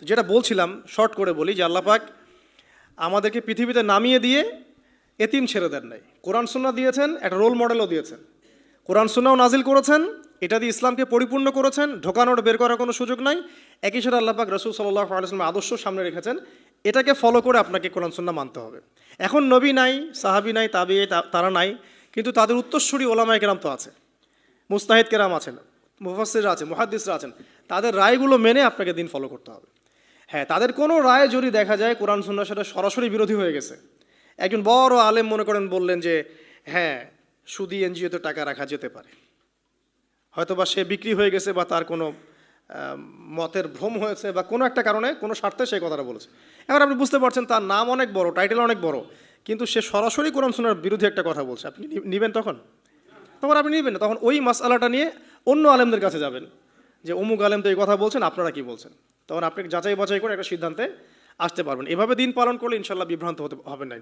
তো যেটা বলছিলাম শর্ট করে বলি যে আল্লাহ পাক আমাদেরকে পৃথিবীতে নামিয়ে দিয়ে এতিম ছেড়ে দেন নাই, কোরআন সুন্নাহ দিয়েছেন, একটা রোল মডেলও দিয়েছেন। কোরআন সুন্নাহও নাজিল করেছেন, এটা দিয়ে ইসলামকে পরিপূর্ণ করেছেন, ঢোকানোর বের করার কোনো সুযোগ নাই। একই সাথে আল্লাহ পাক রাসূল সাল্লাল্লাহু আলাইহি ওয়াসাল্লামের আদর্শ সামনে রেখেছেন, এটাকে ফলো করে আপনাকে কোরআন সুন্নাহ মানতে হবে। এখন নবী নাই, সাহাবী নাই, তাবিঈ তারা নাই, কিন্তু তাদের উত্তরসূরি ওলামায়ে কেরাম তো আছে, মুজতাহিদ কেরাম আছেন, মুফাসসিররা আছেন, মুহাদ্দিসরা আছেন, তাদের রায়গুলো মেনে আপনাকে দিন ফলো করতে হবে। হ্যাঁ, তাদের কোনো রায় যদি দেখা যায় কোরআন সুন্নাহর সাথে সরাসরি বিরোধী হয়ে গেছে, একজন বড় আলেম মনে করেন বললেন যে হ্যাঁ সুদি এনজিওতে টাকা রাখা যেতে পারে, হয়তোবা সে বিক্রি হয়ে গেছে বা তার কোনো মতের ভ্রম হয়েছে বা কোনো একটা কারণে কোনো স্বার্থে সেই কথাটা বলেছে। এবার আপনি বুঝতে পারছেন তার নাম অনেক বড়, টাইটেল অনেক বড়, কিন্তু সে সরাসরি কোরআন সুন্নাহর বিরোধী একটা কথা বলছে, আপনি নিবেন? তখন আপনি নিবেন না, তখন ওই মাসআলাটা নিয়ে অন্য আলেমদের কাছে যাবেন যে অমুক আলেম তো এই কথা বলছেন, আপনারা কি বলছেন। তখন আপনি যাচাই বাছাই করে একটা সিদ্ধান্তে আসতে পারবেন। এভাবে দিন পালন করলে ইনশাল্লাহ বিভ্রান্ত হতে হবে না।